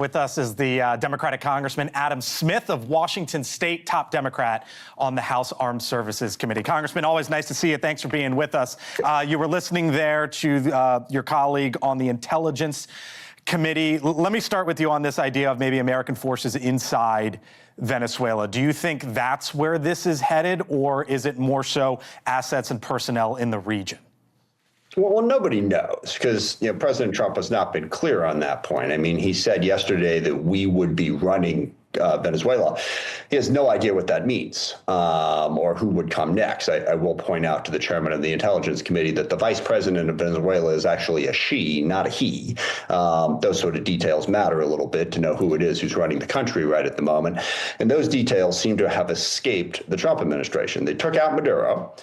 With us is the Democratic Congressman Adam Smith of Washington State, top Democrat on the House Armed Services Committee. Congressman, always nice to see you. Thanks for being with us. You were listening there to your colleague on the Intelligence Committee. Let me start with you on this idea of maybe American forces inside Venezuela. Do you think that's where this is headed, or is it more so assets and personnel in the region? Well, nobody knows because President Trump has not been clear on that point. I mean, he said yesterday that we would be running Venezuela. He has no idea what that means or who would come next. I will point out to the chairman of the Intelligence Committee that the vice president of Venezuela is actually a she, not a he. Those sort of details matter a little bit to know who it is who's running the country right at the moment. And those details seem to have escaped the Trump administration. They took out Maduro.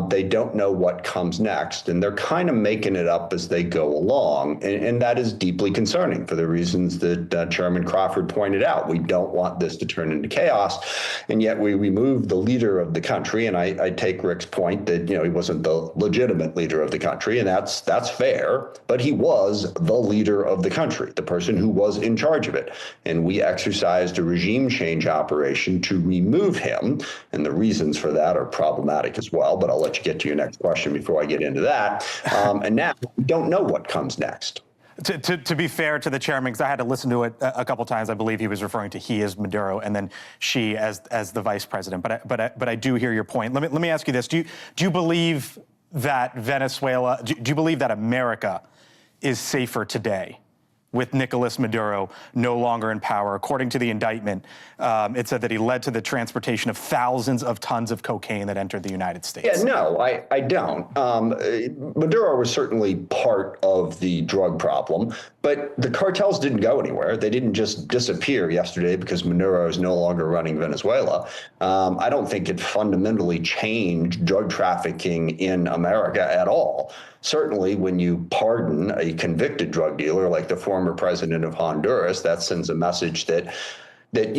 They don't know what comes next, and they're kind of making it up as they go along. And that is deeply concerning for the reasons that Chairman Crawford pointed out. We don't want this to turn into chaos, and yet we remove the leader of the country. And I take Rick's point that he wasn't the legitimate leader of the country, and that's fair. But he was the leader of the country, the person who was in charge of it. And we exercised a regime change operation to remove him, and the reasons for that are problematic as well. But I'll let you get to your next question before I get into that. And now we don't know what comes next. To be fair to the chairman, because I had to listen to it a couple times, I believe he was referring to he as Maduro and then she as the vice president. But I do hear your point. Let me ask you this: Do you believe that Venezuela? Do you believe that America is safer today with Nicolas Maduro no longer in power? According to the indictment, it said that he led to the transportation of thousands of tons of cocaine that entered the United States. Yeah, no, I don't. Maduro was certainly part of the drug problem, but the cartels didn't go anywhere. They didn't just disappear yesterday because Maduro is no longer running Venezuela. I don't think it fundamentally changed drug trafficking in America at all. Certainly, when you pardon a convicted drug dealer like the former president of Honduras, that sends a message that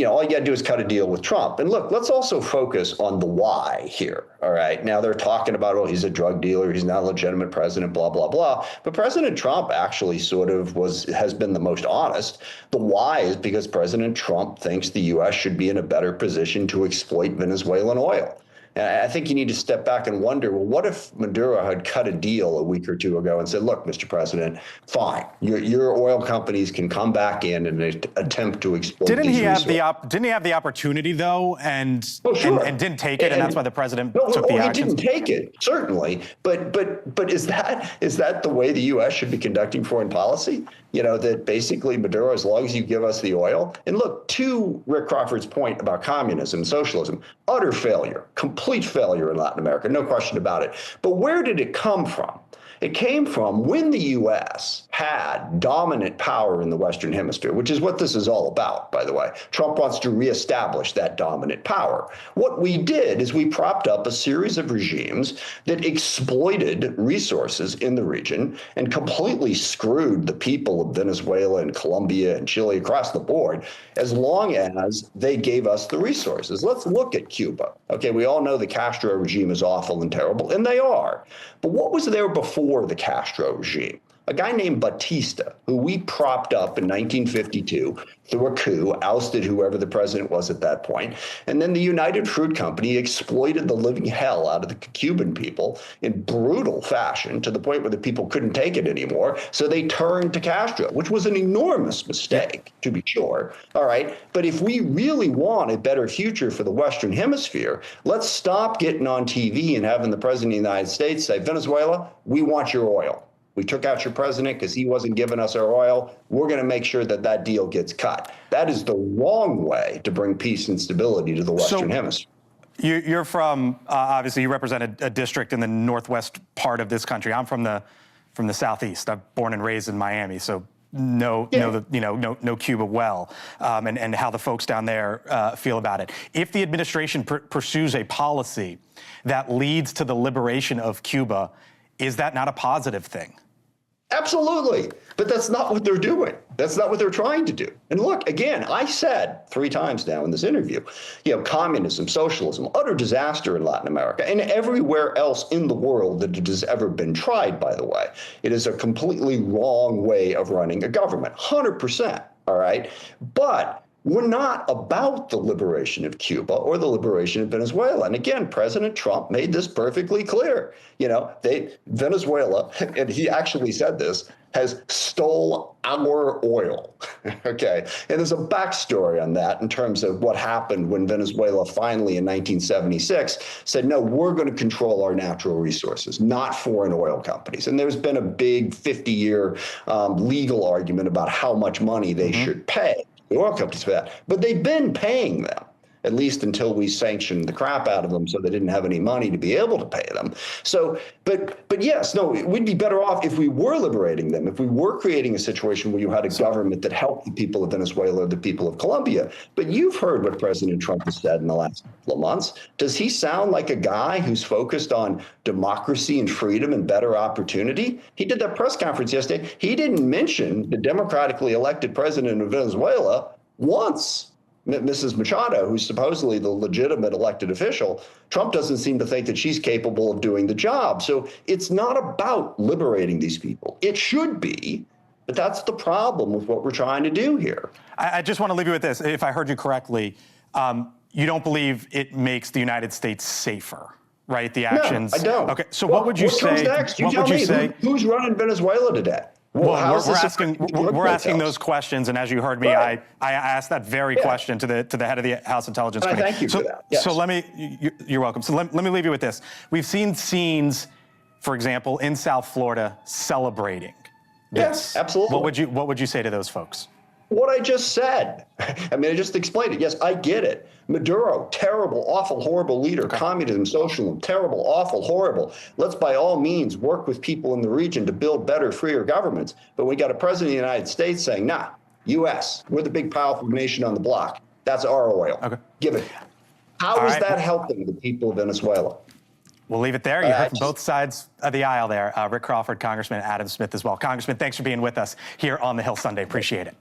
all you got to do is cut a deal with Trump. And look, let's also focus on the why here. All right. Now they're talking about, oh, he's a drug dealer, he's not a legitimate president, blah, blah, blah. But President Trump actually sort of has been the most honest. The why is because President Trump thinks the U.S. should be in a better position to exploit Venezuelan oil. I think you need to step back and wonder, well, what if Maduro had cut a deal a week or two ago and said, look, Mr. President, fine, your oil companies can come back in and attempt to exploit Didn't he have the opportunity, though, and didn't take it, and that's why the president took the action? He didn't take it, certainly. But is that the way the U.S. should be conducting foreign policy? That basically Maduro, as long as you give us the oil. And look, to Rick Crawford's point about communism, socialism, utter failure, complete failure in Latin America, no question about it. But where did it come from? It came from when the U.S. had dominant power in the Western Hemisphere, which is what this is all about, by the way. Trump wants to reestablish that dominant power. What we did is we propped up a series of regimes that exploited resources in the region and completely screwed the people of Venezuela and Colombia and Chile across the board, as long as they gave us the resources. Let's look at Cuba. Okay, we all know the Castro regime is awful and terrible, and they are. But what was there before the Castro regime? A guy named Batista, who we propped up in 1952 through a coup, ousted whoever the president was at that point. And then the United Fruit Company exploited the living hell out of the Cuban people in brutal fashion to the point where the people couldn't take it anymore. So they turned to Castro, which was an enormous mistake, to be sure. All right. But if we really want a better future for the Western Hemisphere, let's stop getting on TV and having the president of the United States say, Venezuela, we want your oil. We took out your president because he wasn't giving us our oil. We're going to make sure that that deal gets cut. That is the wrong way to bring peace and stability to the Western Hemisphere. You're from, obviously, you represent a district in the northwest part of this country. I'm from the southeast. I'm born and raised in Miami, so know Cuba well, and how the folks down there feel about it. If the administration pursues a policy that leads to the liberation of Cuba, is that not a positive thing? Absolutely. But that's not what they're doing. That's not what they're trying to do. And look, again, I said 3 times now in this interview, communism, socialism, utter disaster in Latin America and everywhere else in the world that it has ever been tried, by the way. It is a completely wrong way of running a government, 100%. all right? But we're not about the liberation of Cuba or the liberation of Venezuela. And again, President Trump made this perfectly clear. Venezuela, and he actually said this, has stole our oil. Okay. And there's a backstory on that in terms of what happened when Venezuela finally in 1976 said, no, we're going to control our natural resources, not foreign oil companies. And there's been a big 50-year legal argument about how much money they should pay the oil companies for that. But they've been paying them, at least until we sanctioned the crap out of them so they didn't have any money to be able to pay them. So, but yes, no, we'd be better off if we were liberating them, if we were creating a situation where you had a government that helped the people of Venezuela or the people of Colombia. But you've heard what President Trump has said in the last couple of months. Does he sound like a guy who's focused on democracy and freedom and better opportunity? He did that press conference yesterday. He didn't mention the democratically elected president of Venezuela once. Mrs. Machado, who's supposedly the legitimate elected official, Trump doesn't seem to think that she's capable of doing the job. So it's not about liberating these people. It should be, but that's the problem with what we're trying to do here. I just want to leave you with this. If I heard you correctly, you don't believe it makes the United States safer, right? The actions. No, I don't. Okay, so what would you say? Comes next? You tell me, who's running Venezuela today? Well, we're asking those questions, and as you heard me, I asked that very question to the head of the House Intelligence Committee. Thank you for that. Yes. So you're welcome. So let me leave you with this. We've seen scenes, for example, in South Florida celebrating this. Yes, absolutely. What would you say to those folks? What I just said. I mean, I just explained it. Yes, I get it. Maduro, terrible, awful, horrible leader. Okay. Communism, socialism, terrible, awful, horrible. Let's by all means work with people in the region to build better, freer governments. But we got a president of the United States saying, nah, U.S., we're the big, powerful nation on the block. That's our oil. Okay. Give it. How is that helping the people of Venezuela? We'll leave it there. You heard from both sides of the aisle there. Rick Crawford, Congressman Adam Smith as well. Congressman, thanks for being with us here on the Hill Sunday. Appreciate it.